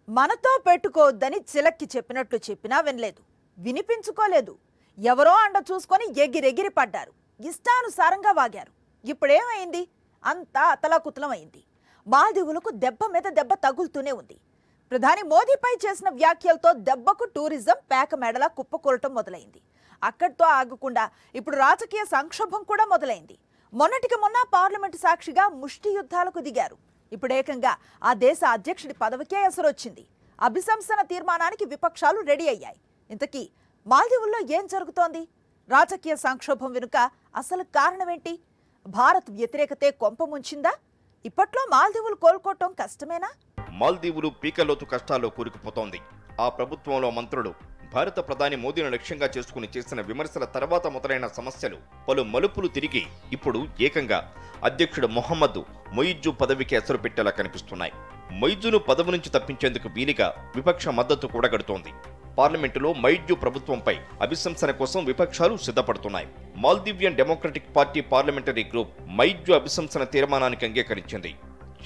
మనతో పెట్టుకోవద్దని చిలక్కి చెప్పినట్లు చెప్పినా వినలేదు, వినిపించుకోలేదు. ఎవరో అండ చూసుకొని ఎగిరెగిరి పడ్డారు, ఇష్టానుసారంగా వాగారు. ఇప్పుడేమైంది? అంతా అతలాకుతలమైంది. మాల్దీవులకు దెబ్బ మీద దెబ్బ తగులుతూనే ఉంది. ప్రధాని మోదీపై చేసిన వ్యాఖ్యలతో దెబ్బకు టూరిజం పేక మెడలా కుప్పకూరటం మొదలైంది. అక్కడితో ఆగకుండా ఇప్పుడు రాజకీయ సంక్షోభం కూడా మొదలైంది. మొన్నటికి మొన్న పార్లమెంటు సాక్షిగా ముష్టి యుద్ధాలకు దిగారు. ఇప్పుడు ఏకంగా ఆ దేశ అధ్యక్షుడి పదవికే ఎసరొచ్చింది. అభిశంసన తీర్మానానికి విపక్షాలు రెడీ అయ్యాయి. ఇంతకీ మాల్దీవుల్లో ఏం జరుగుతోంది? రాజకీయ సంక్షోభం వెనుక అసలు కారణమేంటి? భారత్ వ్యతిరేకతే కొంప ముంచిందా? ఇప్పట్లో మాల్దీవులు కోలుకోవటం కష్టమేనా? మాల్దీవులు పీకలోతు కష్టాల్లో కూరుకుపోతోంది. ఆ ప్రభుత్వంలో మంత్రులు భారత ప్రధాని మోదీని లక్ష్యంగా చేసుకుని చేసిన విమర్శల తర్వాత మొదలైన సమస్యలు పలు మలుపులు తిరిగి ఇప్పుడు ఏకంగా అధ్యక్షుడు మొహమ్మద్ మొయిజ్జు పదవికి ఎసరు పెట్టేలా కనిపిస్తున్నాయి. మొయిజ్జును పదవి నుంచి తప్పించేందుకు వీలుగా విపక్ష మద్దతు కూడగడుతోంది. పార్లమెంటులో మొయిజ్జు ప్రభుత్వంపై అభిశంసన కోసం విపక్షాలు సిద్ధపడుతున్నాయి. Maldivian Democratic Party parliamentary group Muizzu అభిశంసన తీర్మానానికి అంగీకరించింది.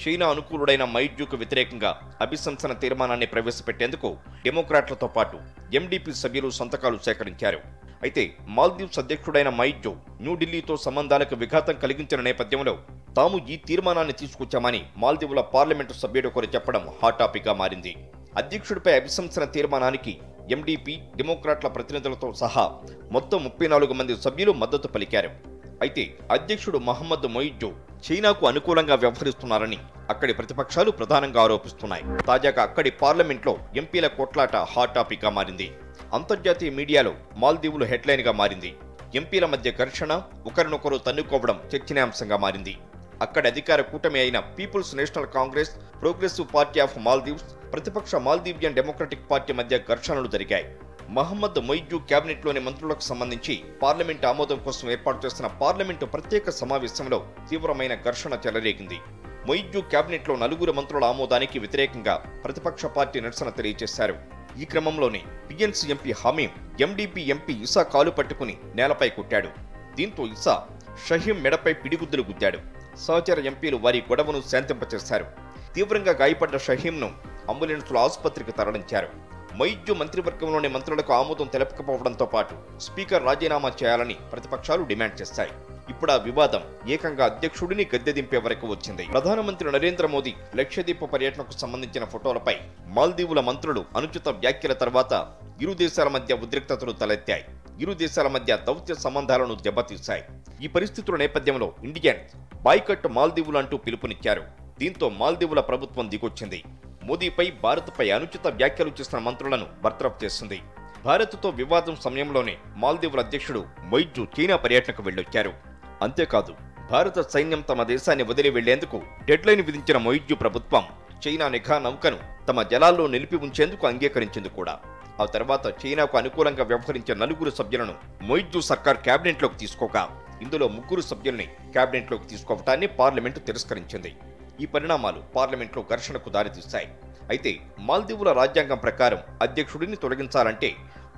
చైనా అనుకూలుడైన మొయిజ్జుకు వ్యతిరేకంగా అభిశంసన తీర్మానాన్ని ప్రవేశపెట్టేందుకు డెమోక్రాట్లతో పాటు ఎండీపీ సభ్యులు సంతకాలు సేకరించారు. అయితే మాల్దీవ్స్ అధ్యక్షుడైన మొయిజ్జు న్యూఢిల్లీతో సంబంధాలకు విఘాతం కలిగించిన నేపథ్యంలో తాము ఈ తీర్మానాన్ని తీసుకొచ్చామని మాల్దీవుల పార్లమెంటు సభ్యుడు ఒకరు చెప్పడం హాట్ టాపిక్ గా మారింది. అధ్యక్షుడిపై అభిశంసన తీర్మానానికి ఎండీపీ డెమోక్రాట్ల ప్రతినిధులతో సహా మొత్తం 34 మంది సభ్యులు మద్దతు పలికారు. అయితే అధ్యక్షుడు మహమ్మద్ మొయిజ్జు చైనాకు అనుకూలంగా వ్యవహరిస్తున్నారని అక్కడి ప్రతిపక్షాలు ప్రధానంగా ఆరోపిస్తున్నాయి. తాజాగా అక్కడి పార్లమెంట్లో ఎంపీల కొట్లాట హాట్ టాపిక్ గా మారింది. అంతర్జాతీయ మీడియాలో మాల్దీవులు హెడ్లైన్ గా మారింది. ఎంపీల మధ్య ఘర్షణ, ఒకరినొకరు తన్నుకోవడం చర్చనీయాంశంగా మారింది. అక్కడి అధికార కూటమి అయిన పీపుల్స్ నేషనల్ కాంగ్రెస్, ప్రోగ్రెసివ్ పార్టీ ఆఫ్ మాల్దీవ్స్, ప్రతిపక్ష మాల్దీవియన్ డెమోక్రటిక్ పార్టీ మధ్య ఘర్షణలు జరిగాయి. మహమ్మద్ మొయిజ్జు కేబినెట్లోని మంత్రులకు సంబంధించి పార్లమెంటు ఆమోదం కోసం ఏర్పాటు చేస్తున్న పార్లమెంటు ప్రత్యేక సమావేశంలో తీవ్రమైన ఘర్షణ చెలరేగింది. మొయిజ్జు కేబినెట్లో 4 మంత్రుల ఆమోదానికి వ్యతిరేకంగా ప్రతిపక్ష పార్టీ నిరసన తెలియజేశారు. ఈ క్రమంలోనే PNC MP హమీం MDP MP Isa కాలు పట్టుకుని నేలపై కొట్టాడు. దీంతో ఇసా షహీం మెడపై పిడిగుద్దులు గుద్దాడు. సహచర ఎంపీలు వారి గొడవను శాంతింపచేశారు. తీవ్రంగా గాయపడ్డ షహీంను అంబులెన్స్లో ఆసుపత్రికి తరలించారు. మొయిజ్జు మంత్రివర్గంలోని మంత్రులకు ఆమోదం తెలపకపోవడంతో పాటు స్పీకర్ రాజీనామా చేయాలని ప్రతిపక్షాలు డిమాండ్ చేశాయి. ఇప్పుడు ఆ వివాదం ఏకంగా అధ్యక్షుడిని గద్దె దింపే వరకు వచ్చింది. ప్రధానమంత్రి నరేంద్ర మోదీ లక్షద్వీప పర్యటనకు సంబంధించిన ఫోటోలపై మాల్దీవుల మంత్రులు అనుచిత వ్యాఖ్యల తర్వాత ఇరు దేశాల మధ్య ఉద్రిక్తతలు తలెత్తాయి. ఇరు దేశాల మధ్య దౌత్య సంబంధాలను దెబ్బతీశాయి. ఈ పరిస్థితుల నేపథ్యంలో ఇండియన్స్ బాయ్కట్ మాల్దీవులు అంటూ పిలుపునిచ్చారు. దీంతో మాల్దీవుల ప్రభుత్వం దిగొచ్చింది. మోదీపై, భారత్పై అనుచిత వ్యాఖ్యలు చేసిన మంత్రులను బర్తరఫ్ చేసింది. భారత్తో వివాదం సమయంలోనే మాల్దీవుల అధ్యక్షుడు మొయిజ్జు చైనా పర్యటనకు వెళ్లొచ్చారు. అంతేకాదు భారత సైన్యం తమ దేశాన్ని వదిలి వెళ్లేందుకు డెడ్లైన్ విధించిన మొయిజ్జు ప్రభుత్వం చైనా నిఘా నౌకను తమ జలాల్లో నిలిపి ఉంచేందుకు అంగీకరించింది కూడా. ఆ తర్వాత చైనాకు అనుకూలంగా వ్యవహరించిన 4 సభ్యులను మొయిజ్జు సర్కార్ కేబినెట్లోకి తీసుకోగా ఇందులో 3 సభ్యుల్ని కేబినెట్లోకి తీసుకోవటాన్ని పార్లమెంటు తిరస్కరించింది. ఈ పరిణామాలు పార్లమెంట్లో ఘర్షణకు దారితీశాయి. అయితే మాల్దీవుల రాజ్యాంగం ప్రకారం అధ్యక్షుడిని తొలగించాలంటే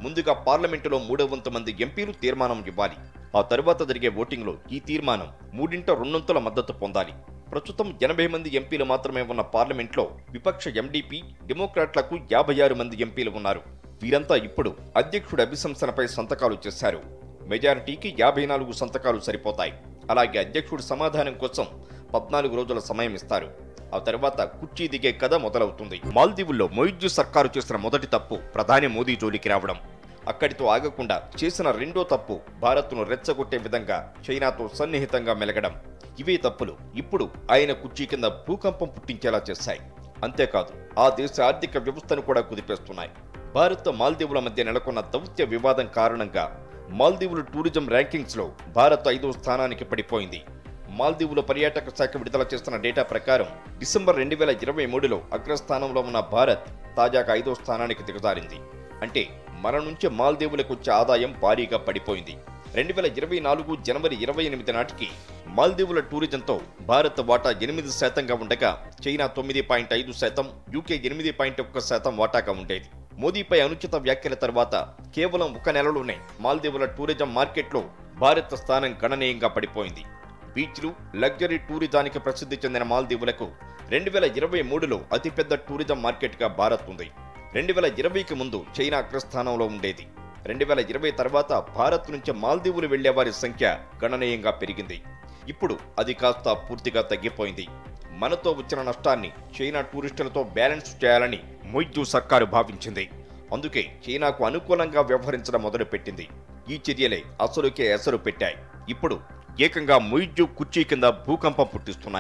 ముందుగా పార్లమెంటులో 3/4 మంది ఎంపీలు తీర్మానం ఇవ్వాలి. ఆ తరువాత జరిగే ఓటింగ్లో ఈ తీర్మానం 3/2 మద్దతు పొందాలి. ప్రస్తుతం 80 మంది ఎంపీలు మాత్రమే ఉన్న పార్లమెంట్లో విపక్ష ఎండీపీ, డెమోక్రాట్లకు 56 మంది ఎంపీలు ఉన్నారు. వీరంతా ఇప్పుడు అధ్యక్షుడి అభిశంసనపై సంతకాలు చేశారు. మెజారిటీకి 54 సంతకాలు సరిపోతాయి. అలాగే అధ్యక్షుడి సమాధానం కోసం 14 రోజుల సమయం ఇస్తారు. ఆ తర్వాత కుర్చీ దిగే కథ మొదలవుతుంది. మాల్దీవుల్లో మొయిజ్జు సర్కారు చేసిన మొదటి తప్పు ప్రధాని మోదీ జోలికి రావడం. అక్కడితో ఆగకుండా చేసిన రెండో తప్పు భారత్ను రెచ్చగొట్టే విధంగా చైనాతో సన్నిహితంగా మెలగడం. ఇవే తప్పులు ఇప్పుడు ఆయన కుర్చీ కింద భూకంపం పుట్టించేలా చేశాయి. అంతేకాదు ఆ దేశ ఆర్థిక వ్యవస్థను కూడా కుదిపేస్తున్నాయి. భారత్, మాల్దీవుల మధ్య నెలకొన్న దౌత్య వివాదం కారణంగా మాల్దీవుల టూరిజం ర్యాంకింగ్స్ లో భారత్ 5వ స్థానానికి పడిపోయింది. మాల్దీవుల పర్యాటక శాఖ విడుదల చేస్తున్న డేటా ప్రకారం డిసెంబర్ 2023లో అగ్రస్థానంలో ఉన్న భారత్ తాజాగా 5వ స్థానానికి దిగజారింది. అంటే మన నుంచి మాల్దీవులకు వచ్చే ఆదాయం భారీగా పడిపోయింది. 2024 జనవరి 28 నాటికి మాల్దీవుల టూరిజంతో భారత్ వాటా 8%గా ఉండగా చైనా 9.5%, యూకే 8.1% వాటాగా ఉండేది. మోదీపై అనుచిత వ్యాఖ్యల తర్వాత కేవలం 1 నెలలోనే మాల్దీవుల టూరిజం మార్కెట్లో భారత్ స్థానం గణనీయంగా పడిపోయింది. బీచ్లు, లగ్జరీ టూరిజానికి ప్రసిద్ధి చెందిన మాల్దీవులకు 2023లో అతిపెద్ద టూరిజం మార్కెట్గా భారత్ ఉంది. 2020కి ముందు చైనా అగ్రస్థానంలో ఉండేది. 2020 తర్వాత భారత్ నుంచి మాల్దీవులు వెళ్లే వారి సంఖ్య గణనీయంగా పెరిగింది. ఇప్పుడు అది కాస్త పూర్తిగా తగ్గిపోయింది. మనతో వచ్చిన నష్టాన్ని చైనా టూరిస్టులతో బ్యాలెన్స్ చేయాలని మొయిజ్జు సర్కారు భావించింది. అందుకే చైనాకు అనుకూలంగా వ్యవహరించడం మొదలుపెట్టింది. ఈ చర్యలే అసలుకే ఎసరు పెట్టాయి. ఇప్పుడు ఏకంగా మొయిజ్జు కుర్చీ కింద భూకంపం పుట్టిస్తున్నాయి.